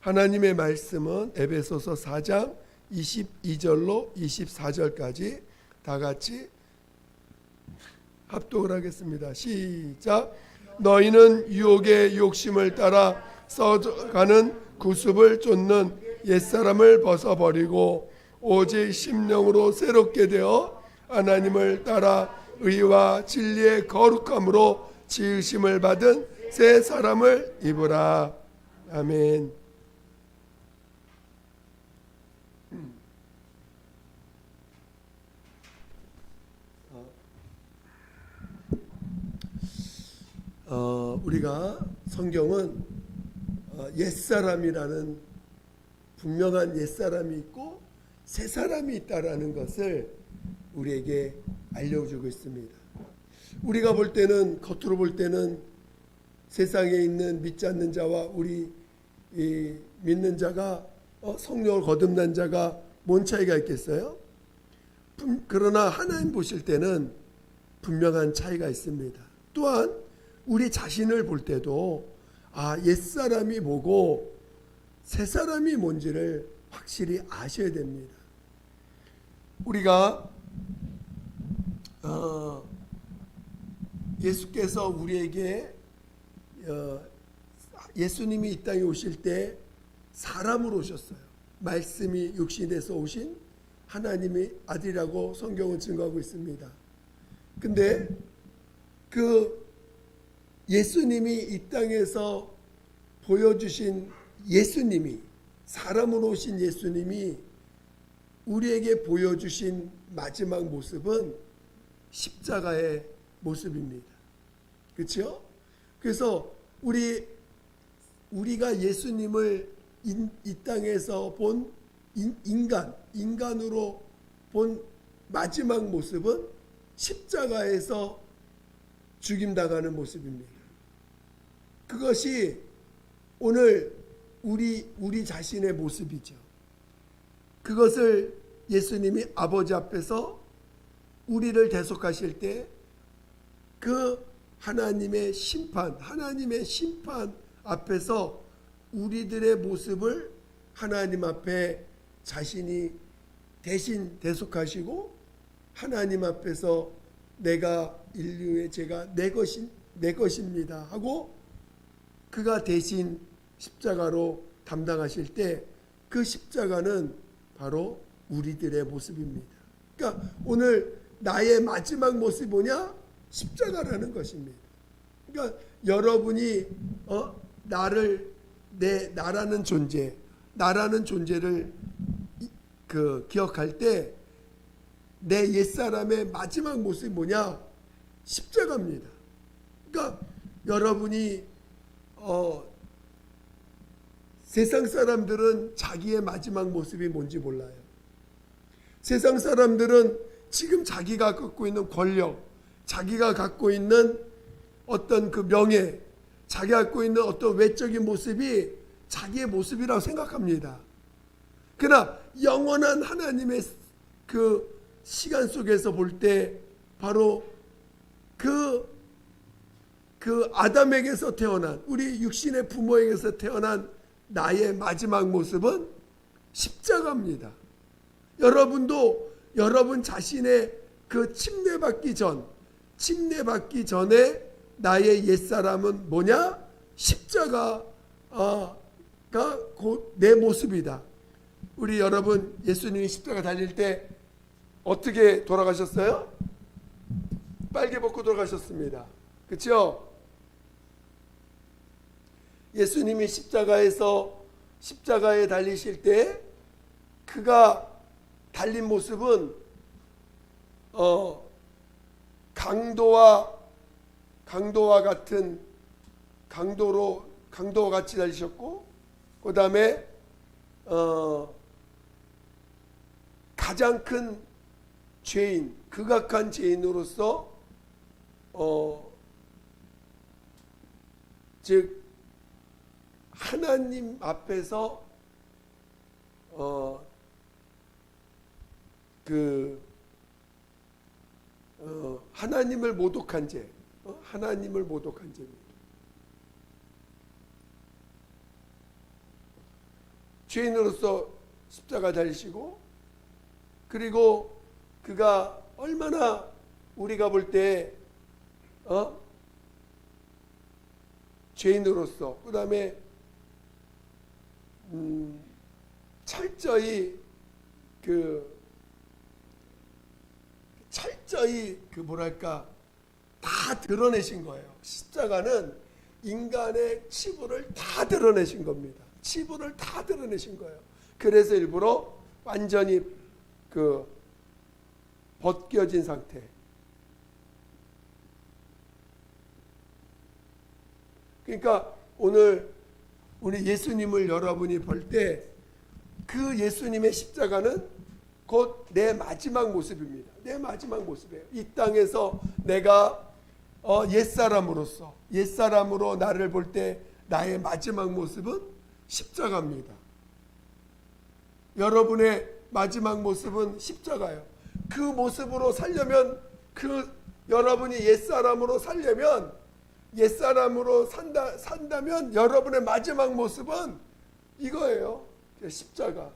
하나님의 말씀은 에베소서 4장 22절로 24절까지 다 같이 합독을 하겠습니다. 시작. 너희는 유혹의 욕심을 따라 써가는 구습을 쫓는 옛사람을 벗어버리고 오직 심령으로 새롭게 되어 하나님을 따라 의와 진리의 거룩함으로 지으심을 받은 새 사람을 입으라. 아멘. 우리가 성경은 옛사람이라는 분명한 옛사람이 있고 새 사람이 있다라는 것을 우리에게 알려주고 있습니다. 우리가 볼 때는, 겉으로 볼 때는 세상에 있는 믿지 않는 자와 우리 믿는 자가 성령을 거듭난 자가 뭔 차이가 있겠어요? 그러나 하나님 보실 때는 분명한 차이가 있습니다. 또한 우리 자신을 볼 때도 옛사람이 뭐고 새사람이 뭔지를 확실히 아셔야 됩니다. 우리가 예수께서 우리에게 예수님이 이 땅에 오실 때 사람으로 오셨어요. 말씀이 육신이 돼서 오신 하나님의 아들이라고 성경은 증거하고 있습니다. 근데 그 예수님이 이 땅에서 보여주신 예수님이, 사람으로 오신 예수님이 우리에게 보여주신 마지막 모습은 십자가의 모습입니다. 그렇죠? 그래서 우리가 예수님을 이 땅에서 본 인간으로 본 마지막 모습은 십자가에서 죽임당하는 모습입니다. 그것이 오늘 우리 자신의 모습이죠. 그것을 예수님이 아버지 앞에서 우리를 대속하실 때 그 하나님의 심판 앞에서 우리들의 모습을 하나님 앞에 자신이 대신 대속하시고 하나님 앞에서 내가 인류의 죄가 내 것입니다 하고 그가 대신 십자가로 담당하실 때 그 십자가는 바로 우리들의 모습입니다. 그러니까 오늘 나의 마지막 모습이 뭐냐? 십자가라는 것입니다. 그러니까 여러분이 나라는 존재를 기억할 때 내 옛사람의 마지막 모습이 뭐냐? 십자가입니다. 그러니까 여러분이 세상 사람들은 자기의 마지막 모습이 뭔지 몰라요. 세상 사람들은 지금 자기가 갖고 있는 권력, 자기가 갖고 있는 어떤 그 명예, 자기가 갖고 있는 어떤 외적인 모습이 자기의 모습이라고 생각합니다. 그러나 영원한 하나님의 그 시간 속에서 볼 때 바로 그 아담에게서 태어난 우리 육신의 부모에게서 태어난 나의 마지막 모습은 십자가입니다. 여러분도 여러분 자신의 그 침례받기 전에 나의 옛사람은 뭐냐? 십자가가 곧 내 모습이다. 우리 여러분 예수님이 십자가 달릴 때 어떻게 돌아가셨어요? 빨개 벗고 돌아가셨습니다. 그렇죠? 예수님이 십자가에 달리실 때 그가 달린 모습은 강도와 같이 달리셨고 그 다음에 가장 큰 죄인, 극악한 죄인으로서 즉 하나님 앞에서 하나님을 모독한 죄, 죄입니다. 죄인으로서 십자가 달리시고, 그리고 그가 얼마나 우리가 볼 때 죄인으로서, 그 다음에 철저히 뭐랄까 다 드러내신 거예요. 십자가는 인간의 치부를 다 드러내신 겁니다. 치부를 다 드러내신 거예요. 그래서 일부러 완전히 벗겨진 상태. 그러니까 오늘 우리 예수님을 여러분이 볼 때 그 예수님의 십자가는 곧 내 마지막 모습입니다. 내 마지막 모습이에요. 이 땅에서 내가 옛사람으로 나를 볼 때 나의 마지막 모습은 십자가입니다. 여러분의 마지막 모습은 십자가예요. 그 모습으로 살려면, 여러분이 옛사람으로 산다면 여러분의 마지막 모습은 이거예요. 십자가.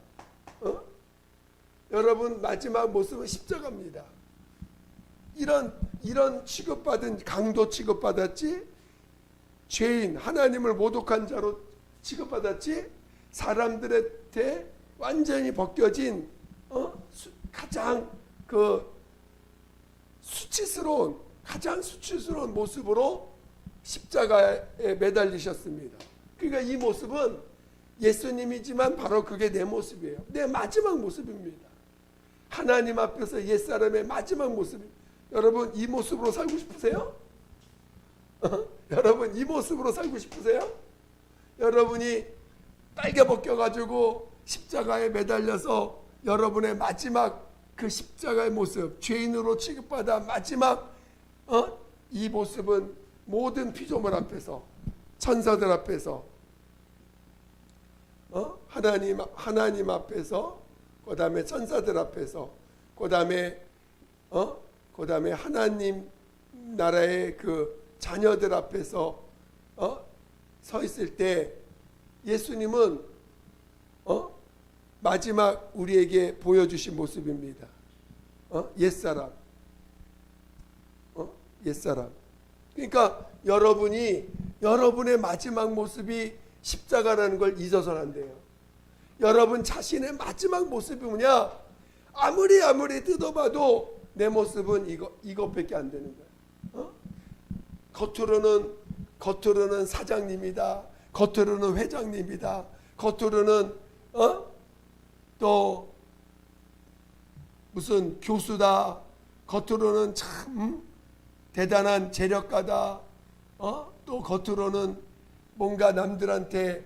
여러분 마지막 모습은 십자가입니다. 이런 취급받은, 강도 취급받았지, 죄인, 하나님을 모독한 자로 취급받았지, 사람들한테 완전히 벗겨진 가장 가장 수치스러운 모습으로 십자가에 매달리셨습니다. 그러니까 이 모습은 예수님이지만 바로 그게 내 모습이에요. 내 마지막 모습입니다. 하나님 앞에서 옛사람의 마지막 모습입니다. 여러분 이 모습으로 살고 싶으세요? 여러분 이 모습으로 살고 싶으세요? 여러분이 빨개 벗겨가지고 십자가에 매달려서 여러분의 마지막 그 십자가의 모습, 죄인으로 취급받아 마지막 이 모습은 모든 피조물 앞에서, 천사들 앞에서, 하나님 앞에서, 그 다음에 천사들 앞에서, 그 다음에 하나님 나라의 그 자녀들 앞에서 서 있을 때 예수님은 마지막 우리에게 보여주신 모습입니다. 옛사람. 옛사람. 그러니까 여러분의 마지막 모습이 십자가라는 걸 잊어서는 안 돼요. 여러분 자신의 마지막 모습이 뭐냐? 아무리 뜯어봐도 내 모습은 이것밖에 안 되는 거예요. 겉으로는 사장님이다. 겉으로는 회장님이다. 겉으로는 또 무슨 교수다. 겉으로는 참 대단한 재력가다. 또 겉으로는 뭔가 남들한테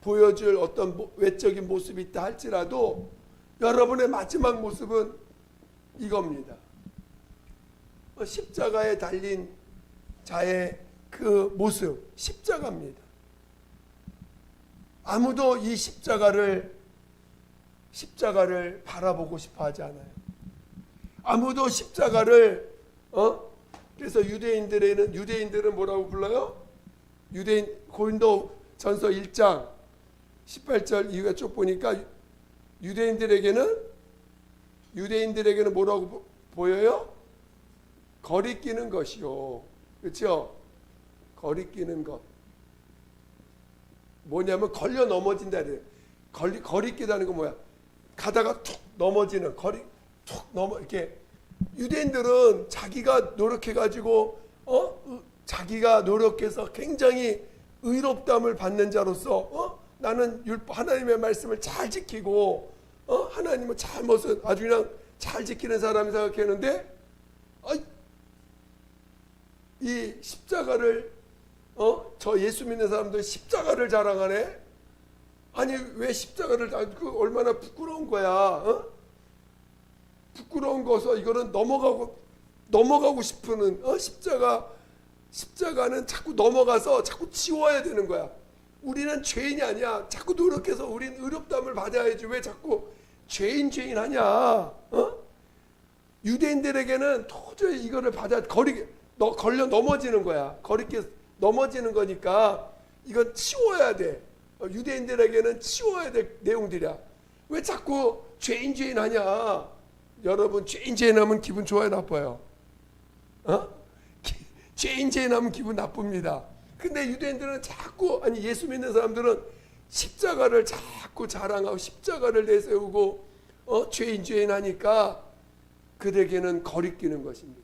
보여줄 어떤 외적인 모습이 있다 할지라도 여러분의 마지막 모습은 이겁니다. 십자가에 달린 자의 그 모습, 십자가입니다. 아무도 이 십자가를 바라보고 싶어 하지 않아요. 아무도 십자가를 그래서 유대인들은 뭐라고 불러요? 고린도전서 1장 18절 이후에 쭉 보니까 유대인들에게는 뭐라고 보여요? 거리끼는 것이요. 그렇죠? 거리끼는 것. 뭐냐면 걸려 넘어진다 그래요. 거리끼다는 건 뭐야? 가다가 툭 넘어지는, 이렇게. 유대인들은 자기가 노력해가지고 자기가 노력해서 굉장히 의롭다함을 받는 자로서 나는 하나님의 말씀을 잘 지키고 하나님의 잘못을 아주 그냥 잘 지키는 사람이 생각했는데 이 십자가를 저 예수 믿는 사람들 십자가를 자랑하네. 아니 왜 십자가를 얼마나 부끄러운 거야. 부끄러운 거서 이거는 넘어가고 싶은 십자가는 자꾸 넘어가서 자꾸 지워야 되는 거야. 우리는 죄인이 아니야. 자꾸 노력해서 우린 의롭다함을 받아야지. 왜 자꾸 죄인 하냐? 유대인들에게는 도저히 이거를 걸려 넘어지는 거야. 거리게 넘어지는 거니까 이건 치워야 돼. 유대인들에게는 치워야 될 내용들이야. 왜 자꾸 죄인 하냐? 여러분, 죄인 하면 기분 좋아요, 나빠요? 죄인 하면 기분 나쁩니다. 근데 유대인들은 자꾸, 아니 예수 믿는 사람들은 십자가를 자꾸 자랑하고 십자가를 내세우고 죄인 하니까 그들에게는 거리끼는 것입니다.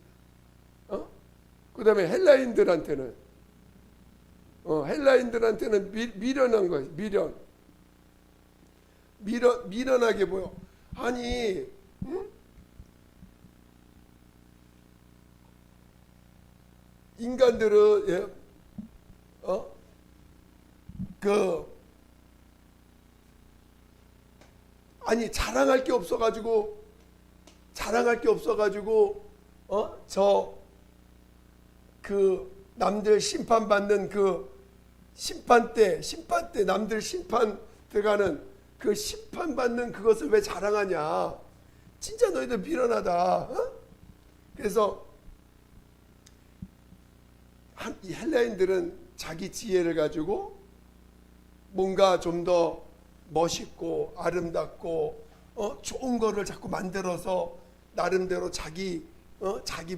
그 다음에 헬라인들한테는 미련한 거예요. 미련하게 보여. 아니, 인간들은 아니 자랑할 게 없어가지고 남들 심판받는 심판 때 남들 심판 들어가는 그 심판받는 그것을 왜 자랑하냐? 진짜 너희들 미련하다. 그래서 이 헬라인들은 자기 지혜를 가지고 뭔가 좀 더 멋있고 아름답고 좋은 거를 자꾸 만들어서 나름대로 자기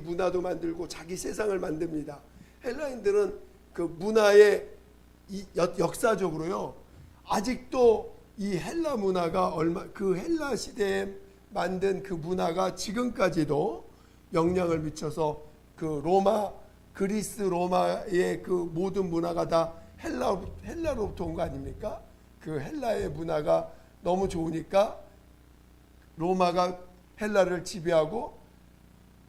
문화도 만들고 자기 세상을 만듭니다. 헬라인들은 그 문화의 역사적으로요, 아직도 이 헬라 문화가 그 헬라 시대에 만든 그 문화가 지금까지도 영향을 미쳐서 그리스 로마의 그 모든 문화가 다 헬라로부터 온 거 아닙니까? 그 헬라의 문화가 너무 좋으니까 로마가 헬라를 지배하고,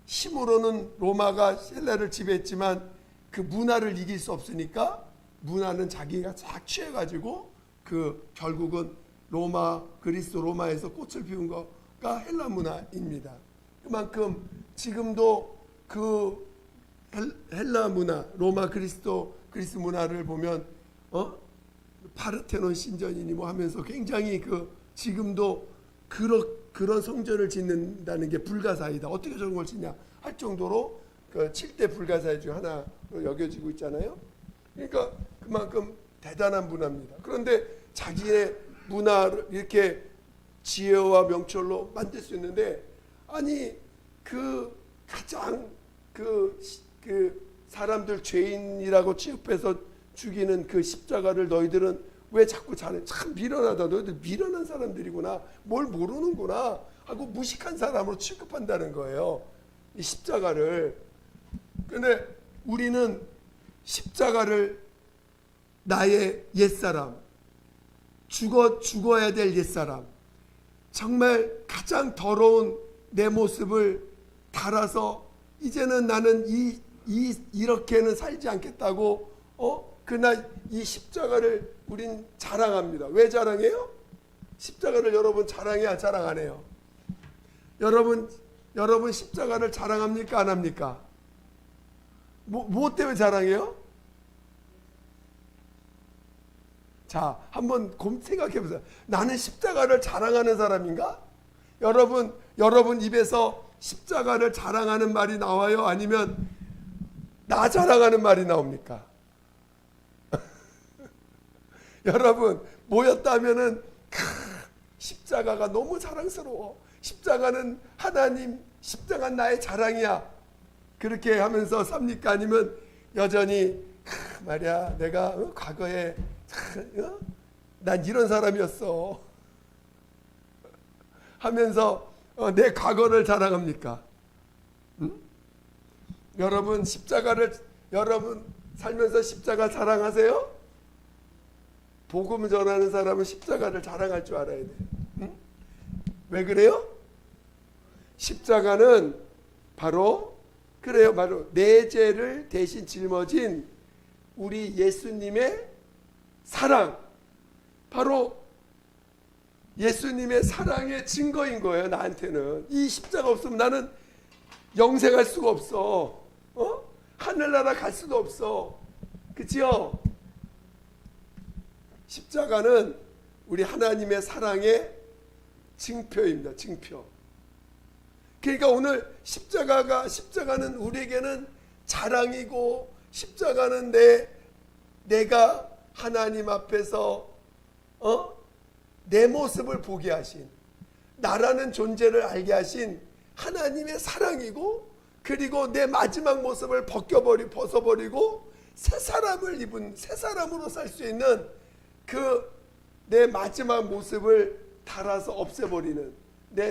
힘으로는 로마가 헬라를 지배했지만 그 문화를 이길 수 없으니까 문화는 자기가 쫙 취해가지고 결국은 그리스 로마에서 꽃을 피운 거가 헬라 문화입니다. 그만큼 지금도 그 헬라 문화, 로마 그리스 문화를 보면 파르테논 신전이니 뭐 하면서 굉장히 지금도 그런 성전을 짓는다는 게 불가사의다. 어떻게 저런 걸 짓냐 할 정도로 7대 불가사의 중 하나로 여겨지고 있잖아요. 그러니까 그만큼 대단한 문화입니다. 그런데 자기의 문화를 이렇게 지혜와 명철로 만들 수 있는데, 아니 가장 사람들 죄인이라고 취급해서 죽이는 그 십자가를 너희들은 왜 자꾸 참 미련하다. 너희들 미련한 사람들이구나. 뭘 모르는구나 하고 무식한 사람으로 취급한다는 거예요, 이 십자가를. 근데 우리는 십자가를 나의 옛사람, 죽어야 될 옛사람, 정말 가장 더러운 내 모습을 달아서 이제는 나는 이렇게는 살지 않겠다고 그날 이 십자가를 우린 자랑합니다. 왜 자랑해요? 십자가를 여러분 자랑해야 자랑 안 해요? 여러분 십자가를 자랑합니까 안 합니까? 뭐 때문에 자랑해요? 자, 한번 생각해 보세요. 나는 십자가를 자랑하는 사람인가? 여러분 입에서 십자가를 자랑하는 말이 나와요? 아니면 나 자랑하는 말이 나옵니까? 여러분 모였다면은 십자가가 너무 자랑스러워. 십자가는 하나님, 십자가는 나의 자랑이야. 그렇게 하면서 삽니까? 아니면 여전히 말이야 내가 과거에 난 이런 사람이었어 하면서 내 과거를 자랑합니까? 응? 여러분 살면서 십자가 자랑하세요? 복음 전하는 사람은 십자가를 자랑할 줄 알아야 돼요. 응? 왜 그래요? 십자가는 바로 내 죄를 대신 짊어진 우리 예수님의 사랑, 바로 예수님의 사랑의 증거인 거예요. 나한테는 이 십자가 없으면 나는 영생할 수가 없어. 하늘나라 갈 수도 없어. 그치요? 십자가는 우리 하나님의 사랑의 증표입니다. 증표. 그러니까 오늘 십자가는 우리에게는 자랑이고, 십자가는 내가 하나님 앞에서 내 모습을 보게 하신, 나라는 존재를 알게 하신 하나님의 사랑이고, 그리고 내 마지막 모습을 벗어버리고 새 사람을 입은, 새 사람으로 살 수 있는 그 내 마지막 모습을 달아서 없애버리는,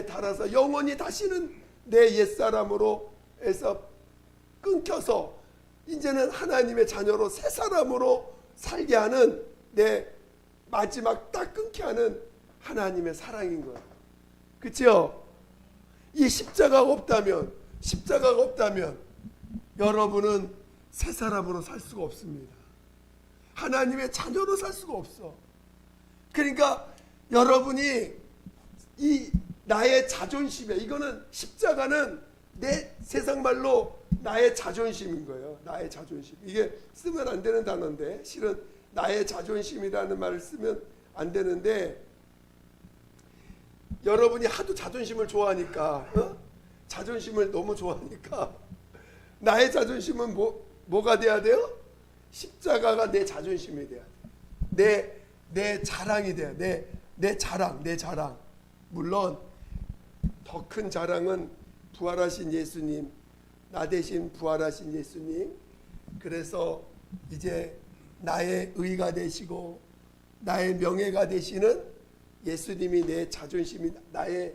달아서 영원히 다시는 내 옛사람으로 해서 끊겨서 이제는 하나님의 자녀로 새 사람으로 살게 하는, 내 마지막 딱 끊게 하는 하나님의 사랑인 거예요. 그렇죠? 이 십자가가 없다면 여러분은 새 사람으로 살 수가 없습니다. 하나님의 자녀로 살 수가 없어. 그러니까 여러분이 이 나의 자존심에, 이거는 십자가는 내 세상 말로 나의 자존심인 거예요. 나의 자존심. 이게 쓰면 안 되는 단어인데, 실은 나의 자존심이라는 말을 쓰면 안 되는데, 여러분이 하도 자존심을 좋아하니까, 자존심을 너무 좋아하니까 나의 자존심은 뭐가 돼야 돼요? 십자가가 내 자존심이 돼야 돼. 내 자랑이 돼야 돼. 내 자랑. 물론 더 큰 자랑은 부활하신 예수님, 나 대신 부활하신 예수님. 그래서 이제 나의 의가 되시고 나의 명예가 되시는 예수님이 내 자존심이, 나의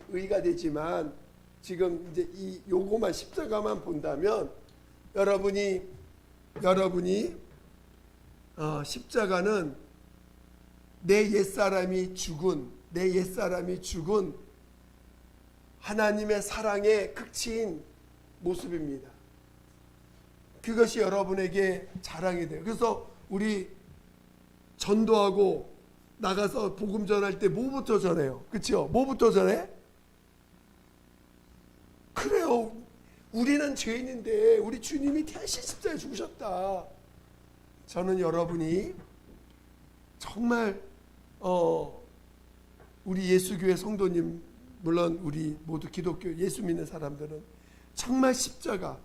의가 되지만, 지금 이제 이 요거만 십자가만 본다면 여러분이 십자가는 내 옛사람이 죽은 하나님의 사랑의 극치인 모습입니다. 그것이 여러분에게 자랑이 돼요. 그래서 우리 전도하고 나가서 복음 전할 때 뭐부터 전해요? 그렇죠? 뭐부터 전해? 그래요. 우리는 죄인인데 우리 주님이 대신 십자가에 죽으셨다. 저는 여러분이 정말 우리 예수교회 성도님, 물론 우리 모두 기독교 예수 믿는 사람들은 정말 십자가,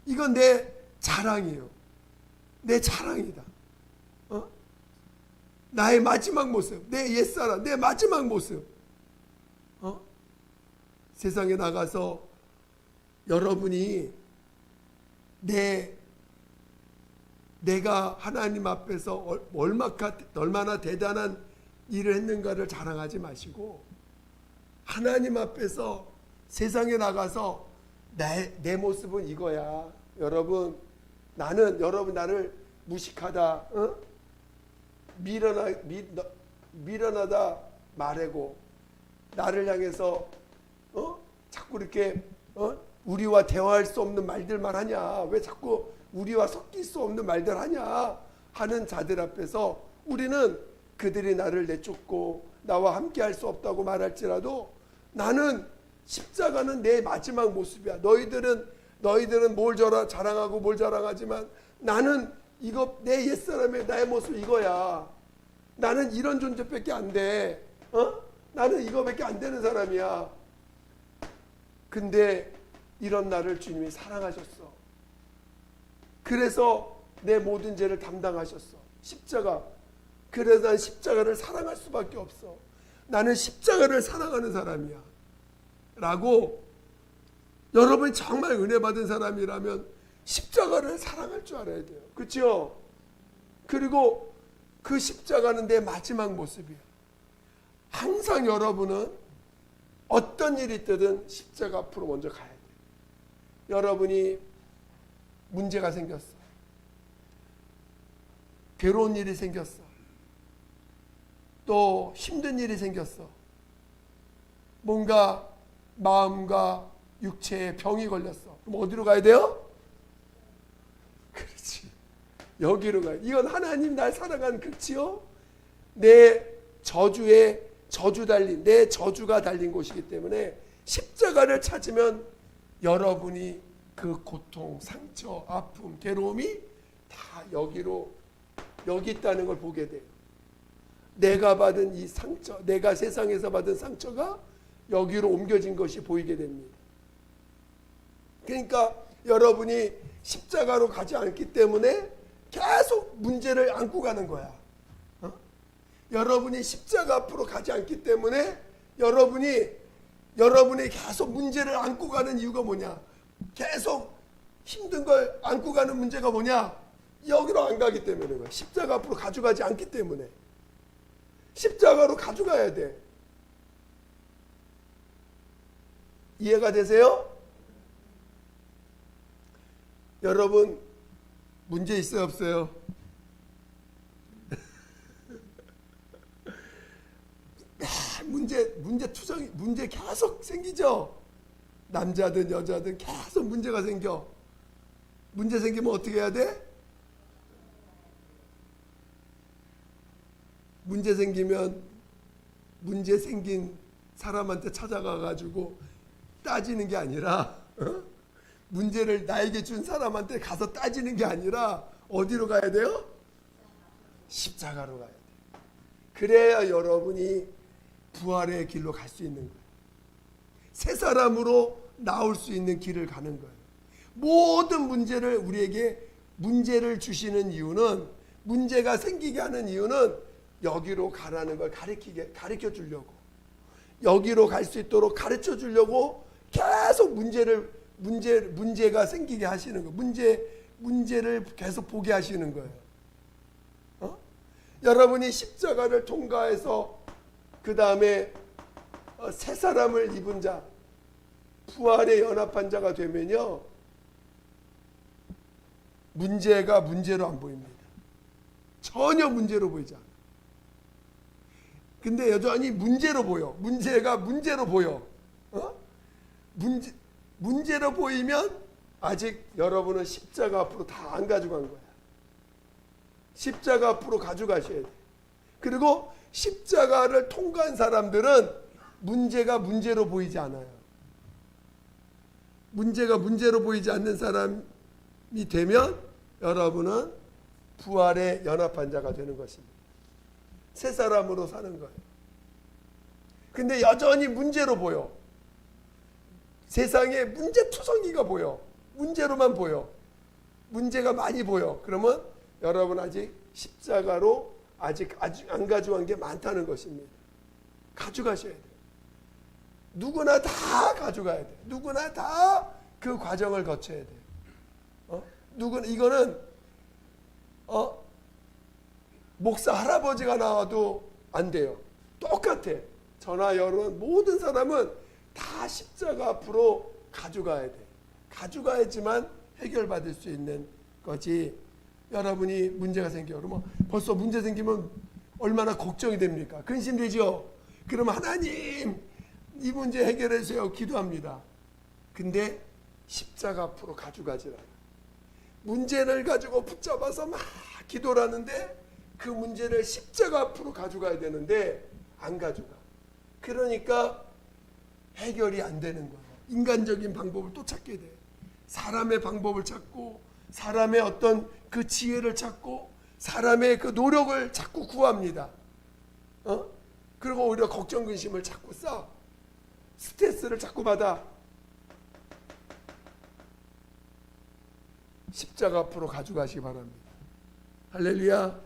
이건 내 자랑이에요. 내 자랑이다. 나의 마지막 모습, 내 옛사람, 내 마지막 모습. 세상에 나가서 여러분이 내가 하나님 앞에서 얼마나 대단한 일을 했는가를 자랑하지 마시고, 하나님 앞에서 세상에 나가서 내 모습은 이거야. 여러분 나를 무식하다, 미련하다 말하고, 나를 향해서 자꾸 이렇게 우리와 대화할 수 없는 말들만 하냐, 왜 자꾸 우리와 섞일 수 없는 말들 하냐 하는 자들 앞에서 우리는 그들이 나를 내쫓고 나와 함께 할 수 없다고 말할지라도, 나는 십자가는 내 마지막 모습이야. 너희들은 뭘 자랑하고 뭘 자랑하지만 나는 이거 내 옛사람의 나의 모습 이거야. 나는 이런 존재밖에 안 돼. 나는 이거밖에 안 되는 사람이야. 근데 이런 나를 주님이 사랑하셨어. 그래서 내 모든 죄를 담당하셨어. 십자가. 그래서 난 십자가를 사랑할 수밖에 없어. 나는 십자가를 사랑하는 사람이야. 라고, 여러분이 정말 은혜 받은 사람이라면 십자가를 사랑할 줄 알아야 돼요. 그렇죠? 그리고 그 십자가는 내 마지막 모습이야. 항상 여러분은 어떤 일이 있든 십자가 앞으로 먼저 가야 돼요. 여러분이 문제가 생겼어. 괴로운 일이 생겼어. 또 힘든 일이 생겼어. 뭔가 마음과 육체에 병이 걸렸어. 그럼 어디로 가야 돼요? 그렇지. 여기로 가야 돼. 이건 하나님 날 사랑한 극치요. 내 저주가 달린 곳이기 때문에 십자가를 찾으면 여러분이 그 고통, 상처, 아픔, 괴로움이 다 여기 있다는 걸 보게 돼요. 내가 받은 이 상처, 내가 세상에서 받은 상처가 여기로 옮겨진 것이 보이게 됩니다. 그러니까 여러분이 십자가로 가지 않기 때문에 계속 문제를 안고 가는 거야. 여러분이 십자가 앞으로 가지 않기 때문에 여러분이 계속 문제를 안고 가는 이유가 뭐냐? 계속 힘든 걸 안고 가는 문제가 뭐냐? 여기로 안 가기 때문에 거야. 십자가 앞으로 가져가지 않기 때문에. 십자가로 가져가야 돼. 이해가 되세요? 여러분 문제 있어요 없어요? 문제 계속 생기죠. 남자든 여자든 계속 문제가 생겨. 문제 생기면 어떻게 해야 돼? 문제 생기면 문제 생긴 사람한테 찾아가 가지고 따지는 게 아니라 문제를 나에게 준 사람한테 가서 따지는 게 아니라 어디로 가야 돼요? 십자가로 가야 돼. 그래야 여러분이 부활의 길로 갈 수 있는 거예요. 새 사람으로 나올 수 있는 길을 가는 거예요. 모든 문제를 우리에게 문제를 주시는 이유는, 문제가 생기게 하는 이유는 여기로 가라는 걸 가르쳐 주려고, 여기로 갈 수 있도록 가르쳐 주려고 계속 문제가 생기게 하시는 거예요. 문제를 계속 보게 하시는 거예요. 여러분이 십자가를 통과해서 그 다음에 새 사람을 입은 자, 부활에 연합한 자가 되면요, 문제가 문제로 안 보입니다. 전혀 문제로 보이지 않아요. 근데 여전히 문제로 보여. 문제가 문제로 보여. 문제로 보이면 아직 여러분은 십자가 앞으로 다 안 가져간 거야. 십자가 앞으로 가져가셔야 돼. 그리고 십자가를 통과한 사람들은 문제가 문제로 보이지 않아요. 문제가 문제로 보이지 않는 사람이 되면 여러분은 부활에 연합한 자가 되는 것입니다. 새 사람으로 사는 거예요. 근데 여전히 문제로 보여. 세상에 문제투성이가 보여. 문제로만 보여. 문제가 많이 보여. 그러면 여러분 아직 십자가로 아직 안 가져간 게 많다는 것입니다. 가져가셔야 돼요. 누구나 다 가져가야 돼요. 누구나 다 그 과정을 거쳐야 돼요. 이거는 목사 할아버지가 나와도 안 돼요. 똑같아. 저나 여러분 모든 사람은 다 십자가 앞으로 가져가야 돼. 가져가야지만 해결받을 수 있는 거지. 여러분이 문제가 생겨. 그러면 벌써 문제 생기면 얼마나 걱정이 됩니까? 근심되죠? 그러면 하나님 이 문제 해결해 주세요. 기도합니다. 근데 십자가 앞으로 가져가지 않아요. 문제를 가지고 붙잡아서 막 기도를 하는데 그 문제를 십자가 앞으로 가져가야 되는데 안 가져가. 그러니까 해결이 안 되는 거예요. 인간적인 방법을 또 찾게 돼. 사람의 방법을 찾고 사람의 어떤 그 지혜를 찾고 사람의 그 노력을 자꾸 구합니다. 그리고 오히려 걱정 근심을 자꾸 쌓아. 스트레스를 자꾸 받아. 십자가 앞으로 가져가시기 바랍니다. 할렐루야.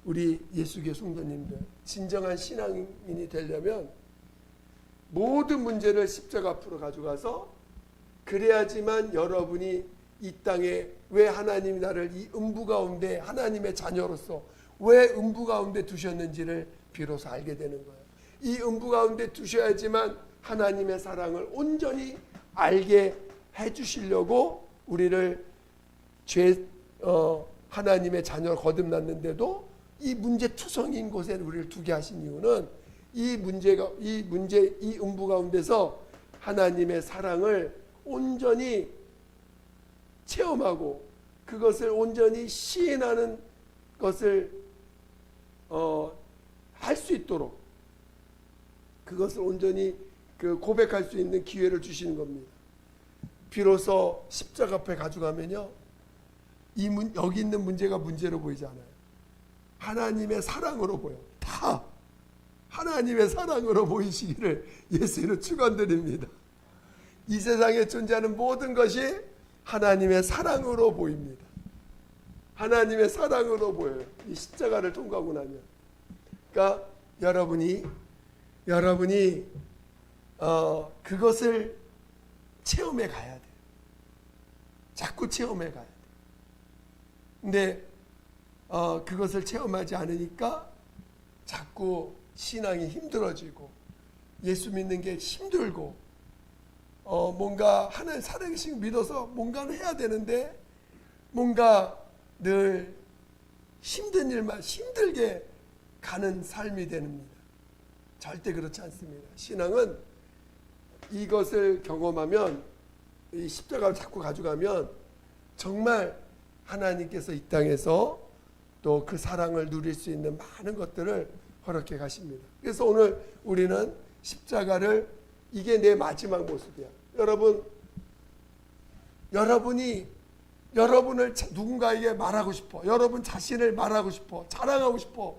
우리 예수계 성도님들 진정한 신앙인이 되려면 모든 문제를 십자가 앞으로 가져가서, 그래야지만 여러분이 이 땅에 왜 하나님이 나를 이 음부 가운데 하나님의 자녀로서 왜 음부 가운데 두셨는지를 비로소 알게 되는 거예요. 이 음부 가운데 두셔야지만 하나님의 사랑을 온전히 알게 해주시려고 우리를 하나님의 자녀로 거듭났는데도 이 문제투성인 곳에 우리를 두게 하신 이유는 이 음부 가운데서 하나님의 사랑을 온전히 체험하고 그것을 온전히 시인하는 것을 할 수 있도록, 그것을 온전히 고백할 수 있는 기회를 주시는 겁니다. 비로소 십자가 앞에 가져가면요, 여기 있는 문제가 문제로 보이지 않아요. 하나님의 사랑으로 보여. 다 하나님의 사랑으로 보이시기를 예수는 축원드립니다. 이 세상에 존재하는 모든 것이 하나님의 사랑으로 보입니다. 하나님의 사랑으로 보여요. 이 십자가를 통과하고 나면. 그러니까 여러분이 그것을 체험해 가야 돼요. 자꾸 체험해 가야 돼요. 근데 그것을 체험하지 않으니까 자꾸 신앙이 힘들어지고 예수 믿는 게 힘들고 뭔가 하나님 살아계신 믿어서 뭔가는 해야 되는데 뭔가 늘 힘든 일만 힘들게 가는 삶이 됩니다. 절대 그렇지 않습니다. 신앙은 이것을 경험하면 이 십자가를 자꾸 가져가면 정말 하나님께서 이 땅에서 또 그 사랑을 누릴 수 있는 많은 것들을 허락해 가십니다. 그래서 오늘 우리는 십자가를 이게 내 마지막 모습이야. 여러분이 여러분을 누군가에게 말하고 싶어. 여러분 자신을 말하고 싶어. 자랑하고 싶어.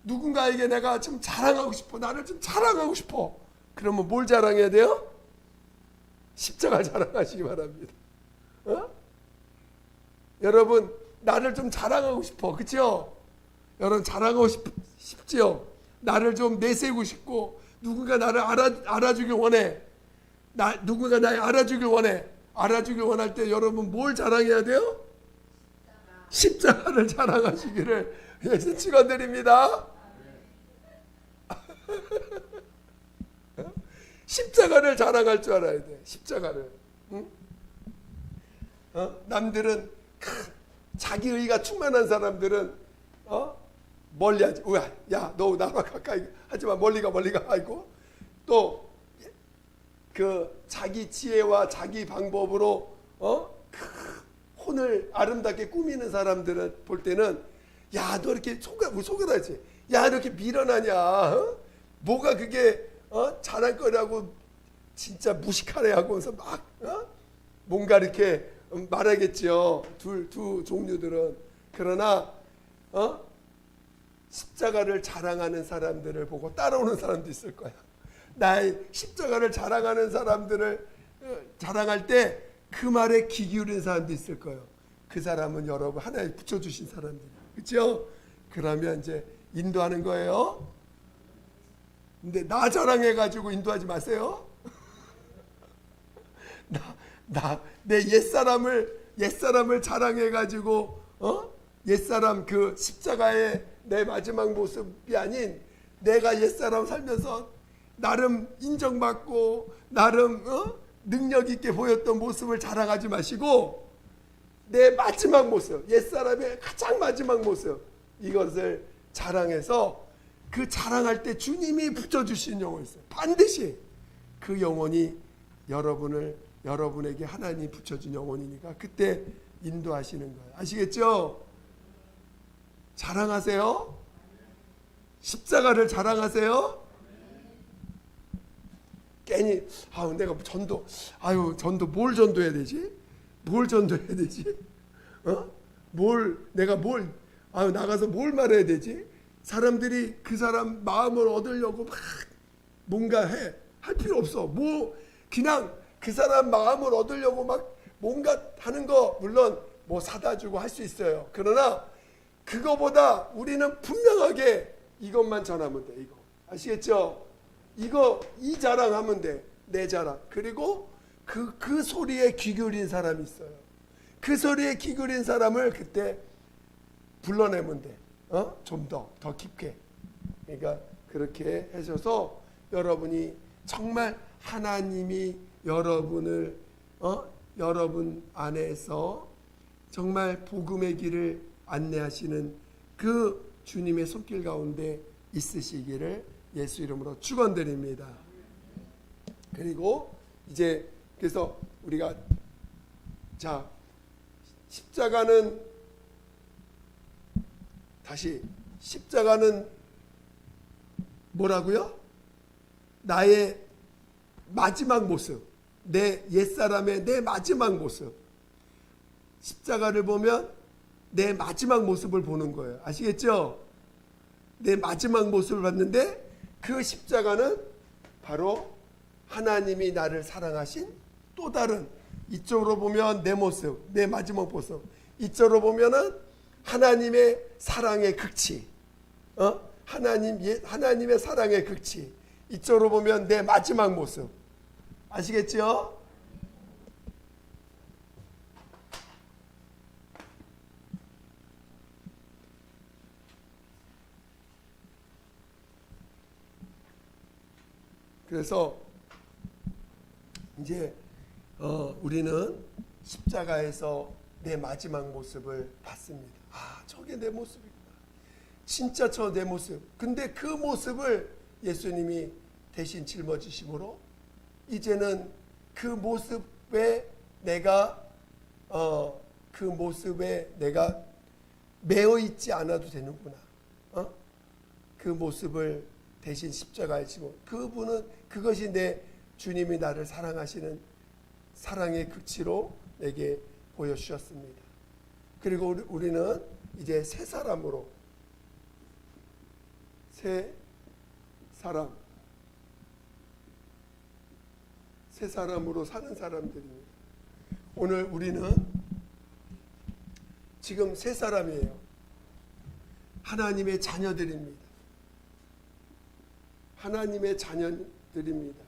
누군가에게 내가 좀 자랑하고 싶어. 나를 좀 자랑하고 싶어. 그러면 뭘 자랑해야 돼요? 십자가 자랑하시기 바랍니다. 여러분 나를 좀 자랑하고 싶어. 그렇죠? 여러분 자랑하고 싶지요? 나를 좀 내세우고 싶고 누군가 나를 알아주길 원해. 누군가 나를 알아주길 원해. 알아주길 원할 때 여러분 뭘 자랑해야 돼요? 십자가를 자랑하시기를 예수 축원드립니다. 십자가를 자랑할 줄 알아야 돼. 십자가를. 응? 남들은 자기의가 충만한 사람들은 멀리하지. 야, 너 나와 가까이 하지만 멀리가 아니고 또 그 자기 지혜와 자기 방법으로 혼을 아름답게 꾸미는 사람들은 볼 때는 야, 너 이렇게 속여라지. 야, 이렇게 밀어나냐? 뭐가 그게 자랑거리하고 진짜 무식하네 하고서 막 뭔가 이렇게 말하겠죠. 두 종류들은. 그러나 십자가를 자랑하는 사람들을 보고 따라오는 사람도 있을 거야. 나의 십자가를 자랑하는 사람들을 자랑할 때 그 말에 귀 기울이는 사람도 있을 거예요. 그 사람은 여러분 하나님 붙여주신 사람들이에요. 그렇죠? 그러면 이제 인도하는 거예요. 근데 나 자랑해가지고 인도하지 마세요. 내 옛사람을 자랑해가지고 옛사람 그 십자가의 내 마지막 모습이 아닌 내가 옛사람 살면서 나름 인정받고 나름 능력 있게 보였던 모습을 자랑하지 마시고 내 마지막 모습, 옛사람의 가장 마지막 모습 이것을 자랑해서 그 자랑할 때 주님이 붙여주신 영혼이 있어요. 반드시 그 영혼이 여러분에게 하나님이 붙여준 영혼이니까 그때 인도하시는 거예요. 아시겠죠? 자랑하세요. 십자가를 자랑하세요. 괜히 내가 전도 뭘 전도해야 되지? 나가서 뭘 말해야 되지? 사람들이 그 사람 마음을 얻으려고 막 뭔가 할 필요 없어. 그냥 그 사람 마음을 얻으려고 막 뭔가 하는 거 물론 사다 주고 할 수 있어요. 그러나 그거보다 우리는 분명하게 이것만 전하면 돼. 이거 아시겠죠? 이 자랑하면 돼. 내 자랑. 그리고 그 소리에 귀 기울인 사람이 있어요. 그 소리에 귀 기울인 사람을 그때 불러내면 돼. 좀 더 깊게. 그러니까 그렇게 하셔서 여러분이 정말 하나님이 여러분 안에서 정말 복음의 길을 안내하시는 그 주님의 손길 가운데 있으시기를 예수 이름으로 축원드립니다. 그리고 이제 그래서 우리가 십자가는 뭐라고요? 나의 마지막 모습, 내 옛사람의 내 마지막 모습. 십자가를 보면 내 마지막 모습을 보는 거예요. 아시겠죠? 내 마지막 모습을 봤는데 그 십자가는 바로 하나님이 나를 사랑하신 또 다른, 이쪽으로 보면 내 모습, 내 마지막 모습, 이쪽으로 보면은 하나님의 사랑의 극치, 하나님의 사랑의 극치. 이쪽으로 보면 내 마지막 모습. 아시겠죠? 그래서 이제 우리는 십자가에서 내 마지막 모습을 봤습니다. 아, 저게 내 모습이구나. 진짜 저 내 모습. 근데 그 모습을 예수님이 대신 짊어지심으로 이제는 그 모습에 내가 매어 있지 않아도 되는구나. 그 모습을 대신 십자가에 지고 그것이 내 주님이 나를 사랑하시는 사랑의 극치로 내게 보여주셨습니다. 그리고 우리는 이제 새 사람으로 새 사람으로 사는 사람들입니다. 오늘 우리는 지금 새 사람이에요. 하나님의 자녀들입니다. 하나님의 자녀들입니다.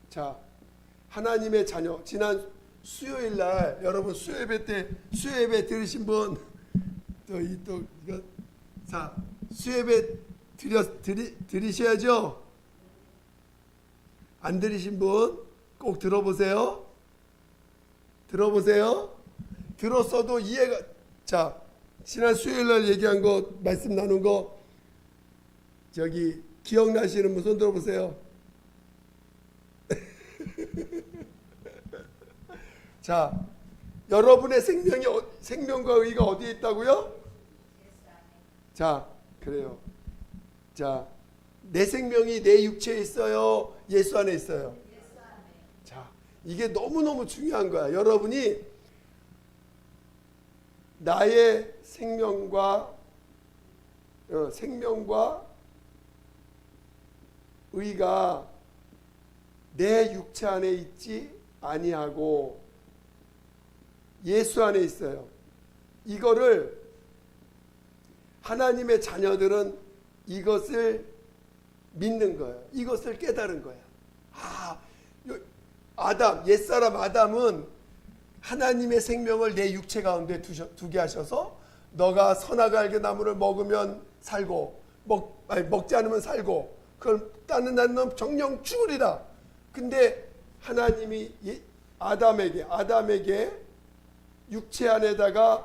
자, 하나님의 자녀. 지난 수요일 날 여러분 수요예배 들으신 분 자, 수요예배 들으셔야죠. 안 들으신 분 꼭 들어보세요. 들었어도 이해가. 자, 지난 수요일 날 얘기한 거 말씀 나눈 거 저기 기억나시는 분 손 들어보세요. 자, 여러분의 생명과 의가 어디에 있다고요? 자, 그래요. 자, 내 생명이 내 육체에 있어요? 예수 안에 있어요? 자, 이게 너무너무 중요한 거야. 여러분이 나의 생명과 의가 내 육체 안에 있지 아니하고 예수 안에 있어요. 이거를 하나님의 자녀들은 이것을 믿는 거예요. 이것을 깨달은 거야. 옛사람 아담은 하나님의 생명을 내 육체 가운데 두게 하셔서 너가 선악을 알게 나무를 먹으면 살고 먹지 않으면 살고 그걸 따는 넌 정령 죽으리라. 근데 하나님이 아담에게 육체 안에다가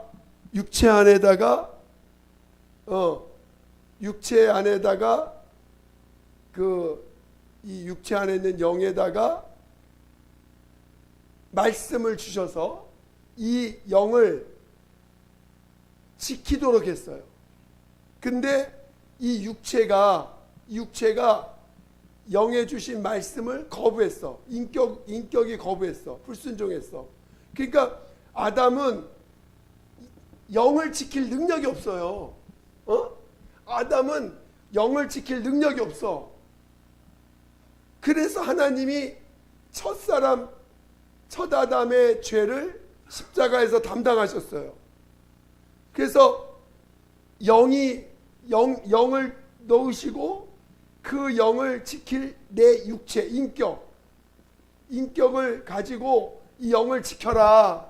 이 육체 안에 있는 영에다가 말씀을 주셔서 이 영을 지키도록 했어요. 근데 이 육체가 영에 주신 말씀을 거부했어. 인격이 거부했어. 불순종했어. 그러니까 아담은 영을 지킬 능력이 없어요. 아담은 영을 지킬 능력이 없어. 그래서 하나님이 첫 아담의 죄를 십자가에서 담당하셨어요. 그래서 영을 넣으시고 그 영을 지킬 내 육체, 인격을 가지고 이 영을 지켜라.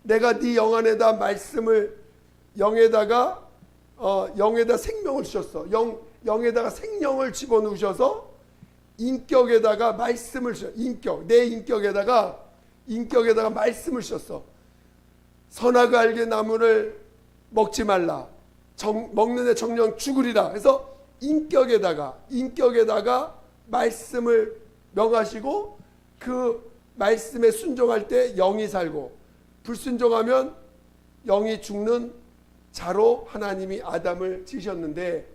내가 네 영 안에다 말씀을 영에다 생명을 주셨어. 영에다가 생명을 집어넣으셔서 인격에다가 말씀을 주셨어. 내 인격에다가 말씀을 주셨어. 선악을 알게 나무를 먹지 말라. 먹는 애 정령 죽으리라. 그래서 인격에다가 말씀을 명하시고 그 말씀에 순종할 때 영이 살고 불순종하면 영이 죽는 자로 하나님이 아담을 지으셨는데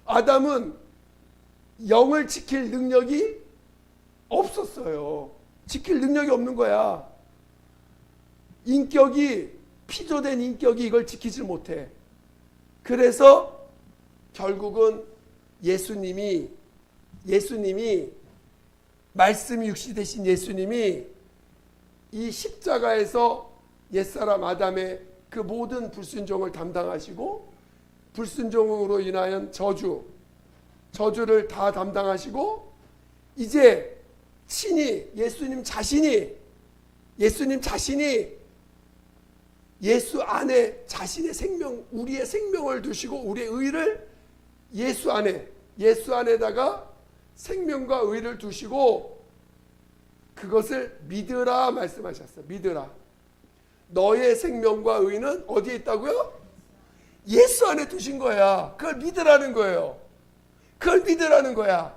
아담은 영을 지킬 능력이 없었어요. 지킬 능력이 없는 거야. 피조된 인격이 이걸 지키지 못해. 그래서 결국은 예수님이 말씀이 육시 되신 예수님이 이 십자가에서 옛사람 아담의 그 모든 불순종을 담당하시고 불순종으로 인하여 저주를 다 담당하시고 이제 친히 예수님 자신이 예수 안에 자신의 생명, 우리의 생명을 두시고 우리의 의를 예수 안에다가 생명과 의를 두시고 그것을 믿으라 말씀하셨어요. 믿으라. 너의 생명과 의는 어디에 있다고요? 예수 안에 두신 거야. 그걸 믿으라는 거예요. 그걸 믿으라는 거야.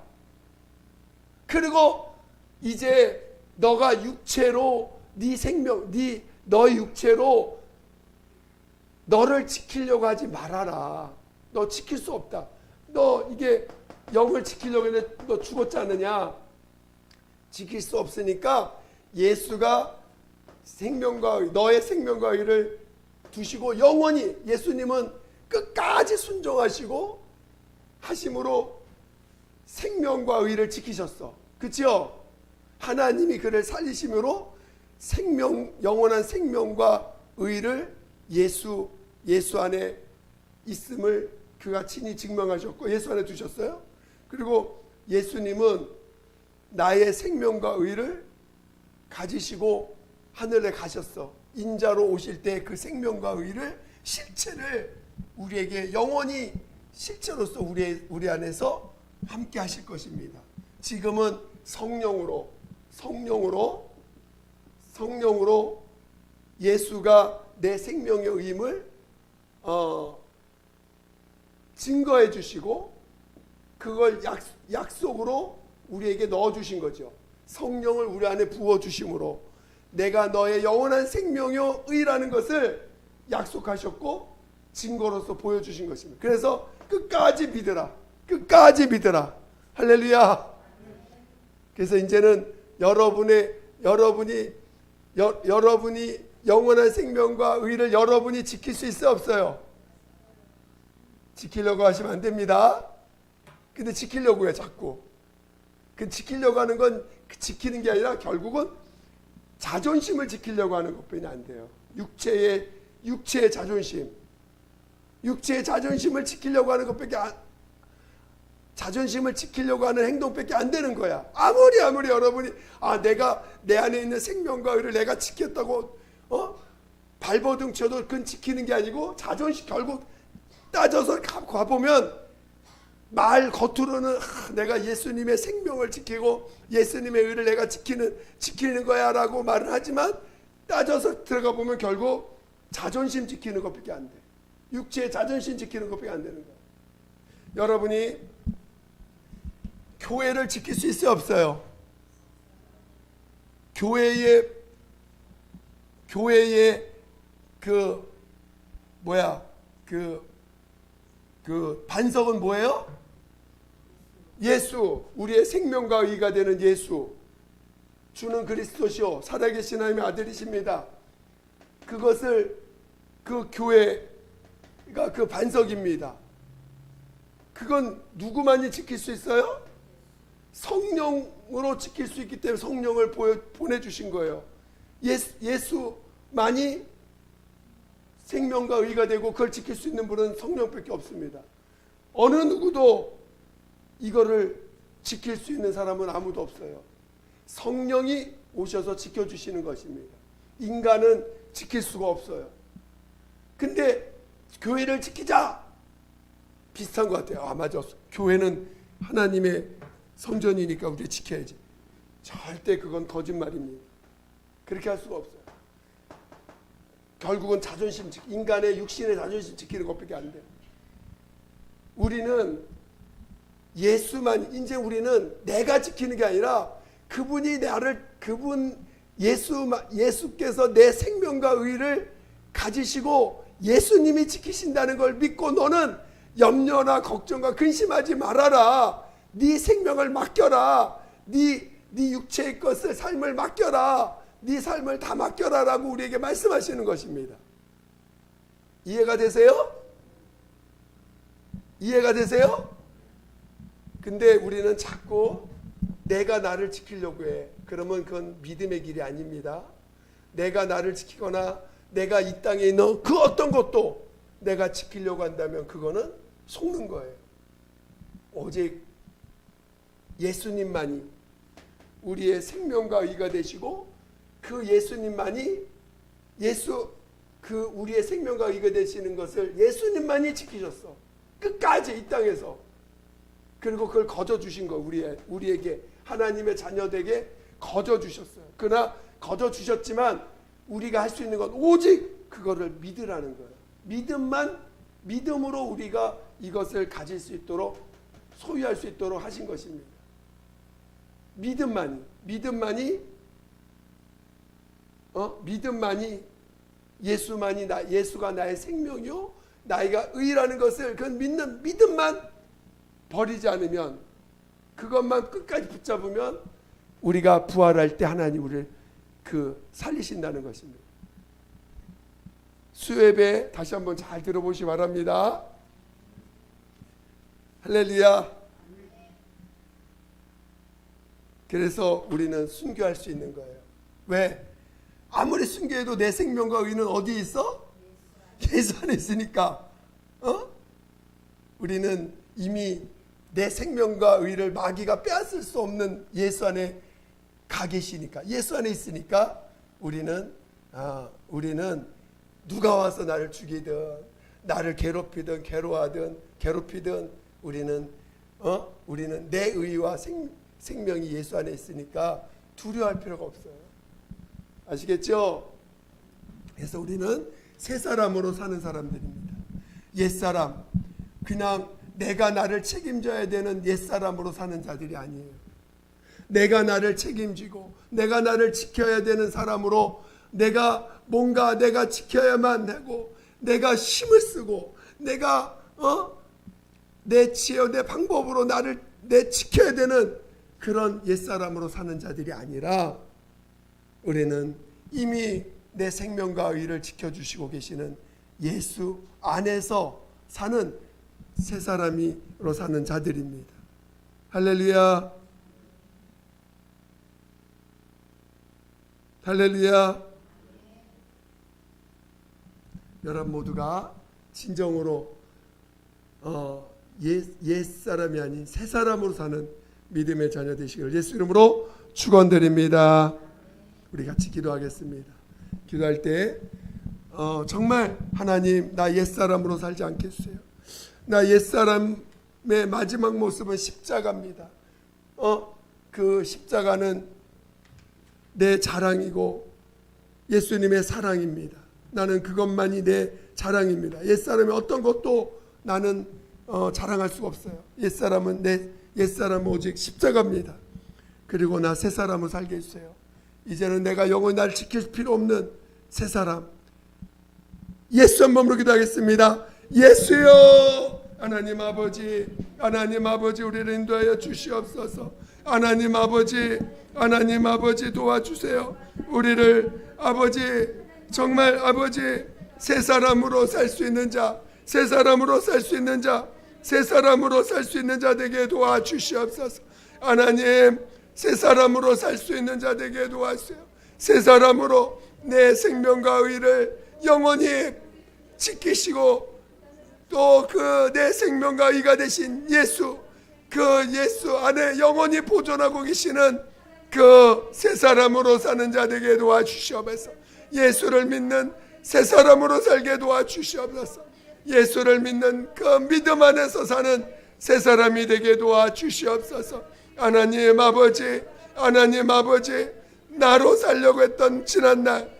그리고 이제 너가 육체로 네 생명, 너의 육체로 너를 지키려고 하지 말아라. 너 지킬 수 없다. 너 이게 영을 지키려고 했는데 너 죽었지 않느냐? 지킬 수 없으니까 예수가 너의 생명과 의를 두시고 영원히 예수님은 끝까지 순종하시고 하심으로 생명과 의를 지키셨어. 그렇죠? 하나님이 그를 살리심으로 영원한 생명과 의를 예수 안에 있음을 그가 친히 증명하셨고 예수 안에 두셨어요. 그리고 예수님은 나의 생명과 의를 가지시고 하늘에 가셨어. 인자로 오실 때 그 생명과 의를 실체를 우리에게 영원히 실체로서 우리 안에서 함께 하실 것입니다. 지금은 성령으로 예수가 내 생명의 의임을 증거해 주시고 그걸 약속으로 우리에게 넣어 주신 거죠. 성령을 우리 안에 부어 주심으로 내가 너의 영원한 생명의 의라는 것을 약속하셨고 증거로서 보여주신 것입니다. 그래서 끝까지 믿으라. 할렐루야. 그래서 이제는 여러분이 영원한 생명과 의를 여러분이 지킬 수 있어요, 없어요? 지키려고 하시면 안 됩니다. 근데 지키려고 해요, 자꾸. 그 지키려고 하는 건 지키는 게 아니라 결국은 자존심을 지키려고 하는 것뿐이 안 돼요. 육체의 자존심을 지키려고 하는 것밖에 자존심을 지키려고 하는 행동밖에 안 되는 거야. 아무리 여러분이 내가 내 안에 있는 생명과 의를 내가 지켰다고 발버둥 쳐도 그건 지키는 게 아니고 자존심 결국 따져서 가보면 말 겉으로는 내가 예수님의 생명을 지키고 예수님의 의를 내가 지키는 거야 라고 말은 하지만 따져서 들어가 보면 결국 자존심 지키는 것밖에 안 돼. 육체의 자존심 지키는 것밖에 안 되는 거야. 여러분이 교회를 지킬 수 있어요, 없어요? 교회의 그 반석은 뭐예요? 예수, 우리의 생명과 의가 되는 예수, 주는 그리스도시요 살아계신 하나님의 아들이십니다. 그것을 그 교회가 그 반석입니다. 그건 누구만이 지킬 수 있어요? 성령으로 지킬 수 있기 때문에 성령을 보내주신 거예요. 예수만이 생명과 의가 되고 그걸 지킬 수 있는 분은 성령밖에 없습니다. 어느 누구도 이거를 지킬 수 있는 사람은 아무도 없어요. 성령이 오셔서 지켜주시는 것입니다. 인간은 지킬 수가 없어요. 근데 교회를 지키자! 비슷한 것 같아요. 맞아. 교회는 하나님의 성전이니까 우리 지켜야지. 절대 그건 거짓말입니다. 그렇게 할 수가 없어요. 결국은 인간의 육신의 자존심 지키는 것밖에 안 돼요. 우리는 우리는 내가 지키는 게 아니라 예수께서 내 생명과 의를 가지시고 예수님이 지키신다는 걸 믿고 너는 염려나 걱정과 근심하지 말아라. 네 생명을 맡겨라. 네 육체의 것을 삶을 맡겨라. 네 삶을 다 맡겨라라고 우리에게 말씀하시는 것입니다. 이해가 되세요? 근데 우리는 자꾸 내가 나를 지키려고 해. 그러면 그건 믿음의 길이 아닙니다. 내가 나를 지키거나 내가 이 땅에 있는 그 어떤 것도 내가 지키려고 한다면 그거는 속는 거예요. 오직 예수님만이 우리의 생명과 의가 되시고 그 예수님만이 우리의 생명과 의가 되시는 것을 예수님만이 지키셨어. 끝까지 이 땅에서. 그리고 그걸 거저 주신 거 우리에게 하나님의 자녀되게 거저 주셨어요. 그러나 거저 주셨지만 우리가 할 수 있는 건 오직 그거를 믿으라는 거예요. 믿음으로 우리가 이것을 가질 수 있도록 소유할 수 있도록 하신 것입니다. 믿음만이 예수가 나의 생명이요 나이가 의라는 것을 그 믿는 믿음만 버리지 않으면 그것만 끝까지 붙잡으면 우리가 부활할 때 하나님 우리를 살리신다는 것입니다. 수요예배 다시 한번 잘 들어보시기 바랍니다. 할렐루야. 그래서 우리는 순교할 수 있는 거예요. 왜? 아무리 순교해도 내 생명과 의는 어디에 있어? 예수 안에 있으니까. 우리는 이미 내 생명과 의를 마귀가 빼앗을 수 없는 예수 안에 가 계시니까, 예수 안에 있으니까 우리는 누가 와서 나를 죽이든 나를 괴롭히든 괴롭히든 우리는 내 의와 생명이 예수 안에 있으니까 두려워할 필요가 없어요. 아시겠죠? 그래서 우리는 새 사람으로 사는 사람들입니다. 옛사람, 그냥 내가 나를 책임져야 되는 옛사람으로 사는 자들이 아니에요. 내가 나를 책임지고 내가 나를 지켜야 되는 사람으로 내가 지켜야만 하고 내가 힘을 쓰고 내가 내 지혜와 내 방법으로 내 지켜야 되는 그런 옛사람으로 사는 자들이 아니라 우리는 이미 내 생명과 의를 지켜주시고 계시는 예수 안에서 사는 새 사람으로 사는 자들입니다. 할렐루야. 할렐루야. 여러분 모두가 진정으로 옛사람이 아닌 새 사람으로 사는 믿음의 자녀 되시기를 예수 이름으로 축원드립니다. 우리 같이 기도하겠습니다. 기도할 때 정말 하나님 나 옛사람으로 살지 않겠어요. 나 옛사람의 마지막 모습은 십자가입니다. 그 십자가는 내 자랑이고 예수님의 사랑입니다. 나는 그것만이 내 자랑입니다. 옛사람의 어떤 것도 나는 자랑할 수가 없어요. 옛사람은 오직 십자가입니다. 그리고 나 새 사람으로 살게 해주세요. 이제는 내가 영원히 나를 지킬 필요 없는 새 사람. 예수 한 번으로 기도하겠습니다. 예수여, 하나님 아버지 우리를 인도하여 주시옵소서. 하나님 아버지 도와주세요. 우리를 정말 새 사람으로 살 수 있는 자, 새 사람으로 살 수 있는 자 되게 도와주시옵소서. 하나님, 새 사람으로 살 수 있는 자 되게 도와주세요. 새 사람으로 내 생명과 의를 영원히 지키시고 또 내 생명과 의가 되신 예수 안에 영원히 보존하고 계시는 그 새 사람으로 사는 자 되게 도와주시옵소서. 예수를 믿는 새 사람으로 살게 도와주시옵소서. 예수를 믿는 그 믿음 안에서 사는 새 사람이 되게 도와주시옵소서. 하나님 아버지 나로 살려고 했던 지난날,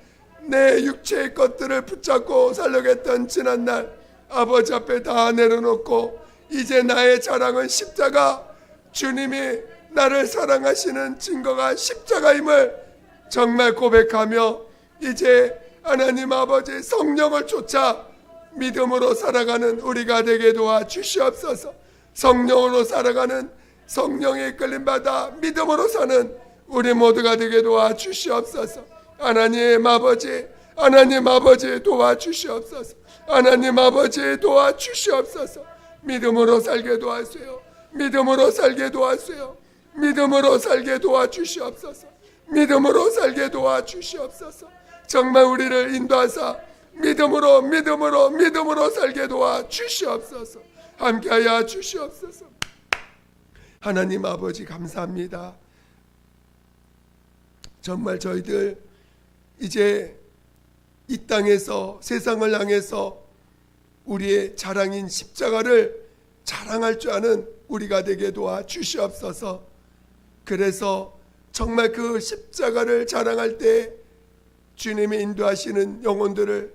내 육체의 것들을 붙잡고 살려고 했던 지난날 아버지 앞에 다 내려놓고 이제 나의 자랑은 십자가, 주님이 나를 사랑하시는 증거가 십자가임을 정말 고백하며 이제 하나님 아버지 성령을 쫓아 믿음으로 살아가는 우리가 되게 도와주시옵소서. 성령으로 살아가는, 성령의 이끌림 받아 믿음으로 사는 우리 모두가 되게 도와주시옵소서. 하나님 아버지 도와주시옵소서. 하나님 아버지 도와주시옵소서. 믿음으로 살게 도와주세요. 믿음으로 살게 도와주세요. 믿음으로 살게 도와주시옵소서. 믿음으로 살게 도와주시옵소서. 정말 우리를 인도하사 믿음으로 살게 도와 주시옵소서. 함께하여 주시옵소서. 하나님 아버지 감사합니다. 정말 저희들 이제 이 땅에서 세상을 향해서 우리의 자랑인 십자가를 자랑할 줄 아는 우리가 되게 도와 주시옵소서. 그래서 정말 그 십자가를 자랑할 때 주님이 인도하시는 영혼들을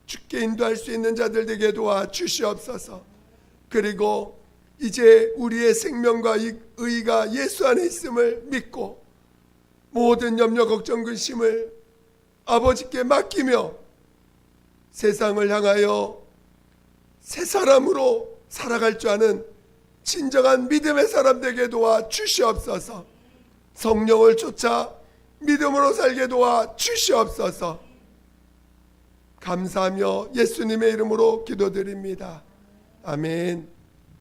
주께 인도할 수 있는 자들 되게 도와 주시옵소서. 그리고 이제 우리의 생명과 의가 예수 안에 있음을 믿고 모든 염려 걱정 근심을 아버지께 맡기며 세상을 향하여 새 사람으로 살아갈 줄 아는 진정한 믿음의 사람 되게 도와 주시옵소서. 성령을 쫓아 믿음으로 살게 도와 주시옵소서. 감사하며 예수님의 이름으로 기도드립니다. 아멘.